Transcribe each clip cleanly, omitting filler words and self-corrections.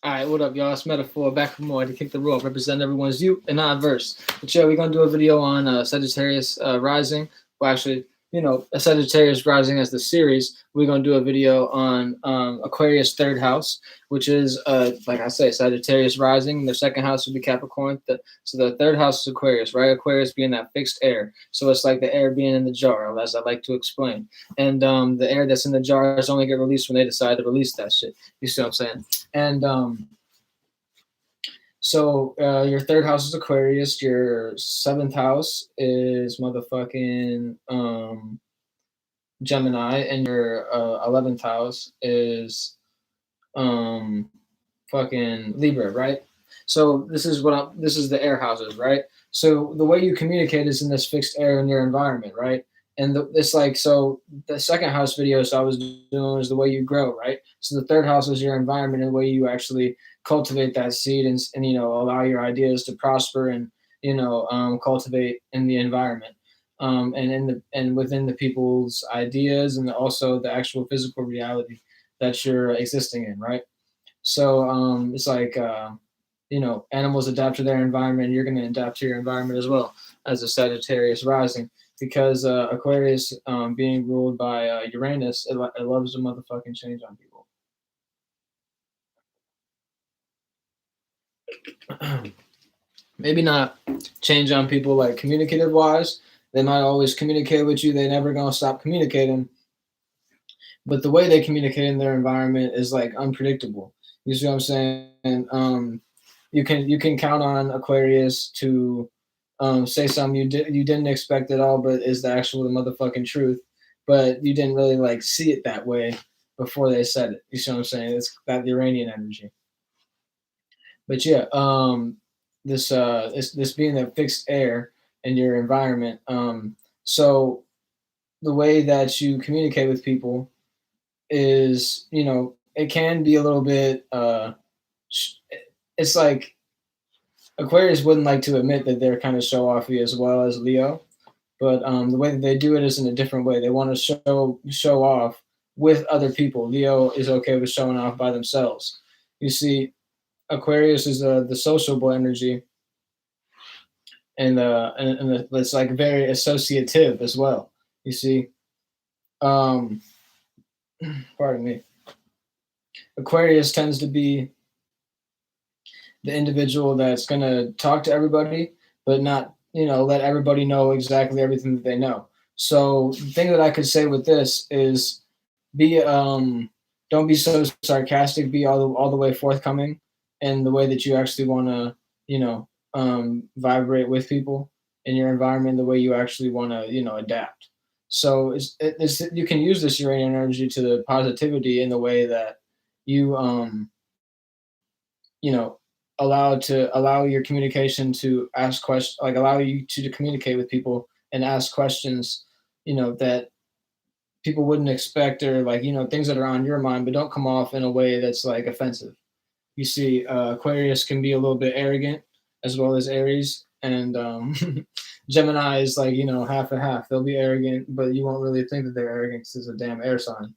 All right, what up, y'all? It's Metaphor back for more to kick the rope, represent everyone's you and I-verse. But yeah, we're gonna do a video on Sagittarius rising. Well, actually, a Sagittarius rising as the series. We're gonna do a video on Aquarius third house, which is like I say, Sagittarius rising. The second house would be Capricorn. So the third house is Aquarius, right? Aquarius being that fixed air. So it's like the air being in the jar, as I like to explain. And the air that's in the jars only get released when they decide to release that shit. You see what I'm saying? And your third house is Aquarius. Your seventh house is motherfucking Gemini, and your 11th house is um fucking Libra, right? So this is the air houses, right? So the way you communicate is in this fixed air in your environment, right? And it's like, so the second house videos I was doing is the way you grow, right? So the third house is your environment and the way you actually cultivate that seed, and allow your ideas to prosper, and cultivate in the environment, and within the people's ideas, and also the actual physical reality that you're existing in, right? So it's like animals adapt to their environment. You're going to adapt to your environment as well as a Sagittarius rising, because Aquarius, being ruled by Uranus, it loves to motherfucking change on people. Maybe not change on people like communicative wise. They might always communicate with you. They never gonna stop communicating. But the way they communicate in their environment is like unpredictable. You see what I'm saying? You can count on Aquarius to say something you didn't expect at all, but is the actual motherfucking truth. But you didn't really like see it that way before they said it. You see what I'm saying? It's that Uranian energy. But yeah, this being a fixed air in your environment. So the way that you communicate with people is, it can be a little bit. It's like Aquarius wouldn't like to admit that they're kind of show offy as well as Leo, but the way that they do it is in a different way. They want to show off with other people. Leo is okay with showing off by themselves. You see, Aquarius is the sociable energy, and it's like very associative as well. You see, um, pardon me. Aquarius tends to be the individual that's gonna talk to everybody, but not let everybody know exactly everything that they know. So the thing that I could say with this is be don't be so sarcastic. Be all the way forthcoming in the way that you actually want to vibrate with people in your environment, the way you actually want to adapt. So you can use this Uranian energy to the positivity in the way that you you know allow your communication to ask questions, like allow you to communicate with people and ask questions that people wouldn't expect, or like things that are on your mind, but don't come off in a way that's like offensive. You see, Aquarius can be a little bit arrogant as well as Aries, and Gemini is like half and half. They'll be arrogant, but you won't really think that they're arrogant 'cause it's a damn air sign,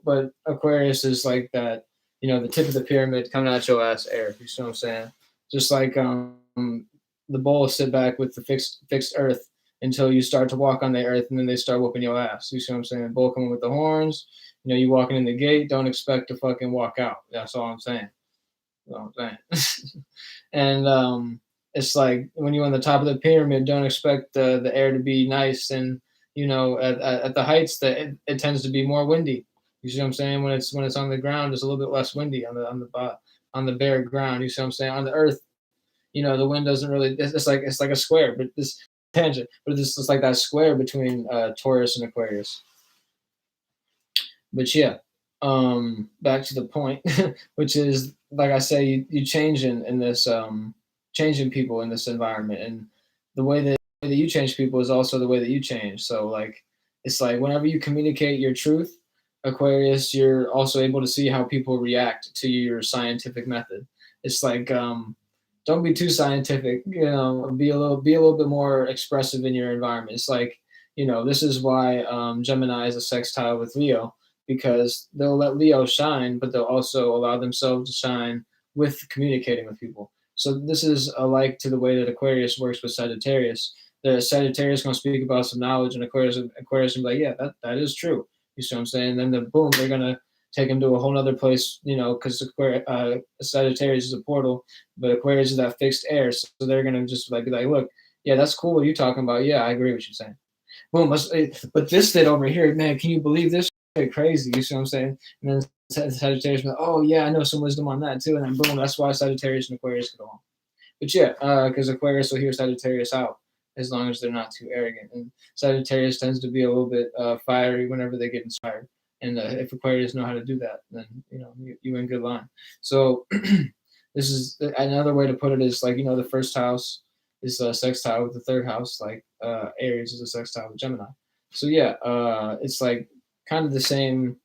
But Aquarius is like that, the tip of the pyramid coming out your ass air. You see what I'm saying? Just like the bulls sit back with the fixed earth until you start to walk on the earth, and then they start whooping your ass. You see what I'm saying? Bull coming with the horns. You walking in the gate, don't expect to fucking walk out. That's all I'm saying. You know what I'm saying? And it's like when you're on the top of the pyramid, don't expect the air to be nice. And at the heights, that it tends to be more windy. You see what I'm saying? When it's on the ground, it's a little bit less windy on the bare ground. You see what I'm saying? On the earth, the wind doesn't really. It's like a square, but this tangent, but this is like that square between Taurus and Aquarius. But yeah, back to the point, which is like I say, you change in this changing people in this environment, and the way that you change people is also the way that you change. So like it's like whenever you communicate your truth, Aquarius, you're also able to see how people react to your scientific method. It's like don't be too scientific, be a little bit more expressive in your environment. It's like this is why Gemini is a sextile with Leo, because they'll let Leo shine, but they'll also allow themselves to shine with communicating with people. So this is alike to the way that Aquarius works with Sagittarius. The Sagittarius gonna speak about some knowledge, and Aquarius will be like, yeah, that is true. You see what I'm saying? And then the boom, they're gonna take them to a whole other place, because Sagittarius is a portal, but Aquarius is that fixed air. So they're gonna just like be like, look, yeah, that's cool. What you talking about? Yeah, I agree with you saying. Boom. But this did over here, man. Can you believe this? Crazy. You see what I'm saying? And then Sagittarius, be like, oh yeah, I know some wisdom on that too. And then boom, that's why Sagittarius and Aquarius get along. But yeah, because Aquarius will hear Sagittarius out as long as they're not too arrogant. And Sagittarius tends to be a little bit fiery whenever they get inspired. And if Aquarius know how to do that, then you in good line. So this is another way to put it is like the first house is a sextile with the third house, like Aries is a sextile with Gemini. So yeah, it's like kind of the same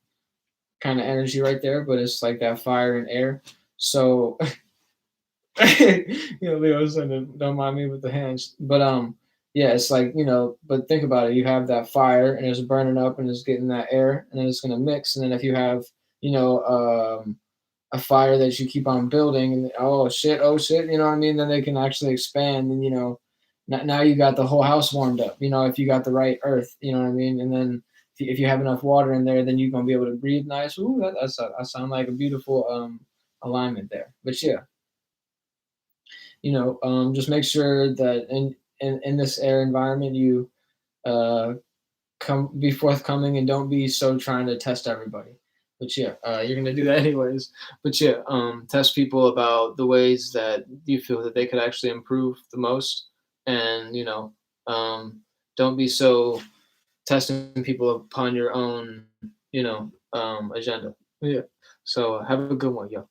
kind of energy right there, but it's like that fire and air. So Leo said, "Don't mind me with the hands," but yeah, it's like but think about it. You have that fire, and it's burning up, and it's getting that air, and then it's gonna mix, and then if you have a fire that you keep on building, and oh shit, you know what I mean? Then they can actually expand, and now you got the whole house warmed up. If you got the right earth, you know what I mean? And then if you have enough water in there, then you're gonna be able to breathe nice. Ooh, that sound like a beautiful alignment there. But yeah, just make sure that in this air environment you uh, come be forthcoming and don't be so trying to test everybody. But yeah, you're gonna do that anyways. But yeah, test people about the ways that you feel that they could actually improve the most, and don't be so testing people upon your own agenda. Yeah. So have a good one, yo.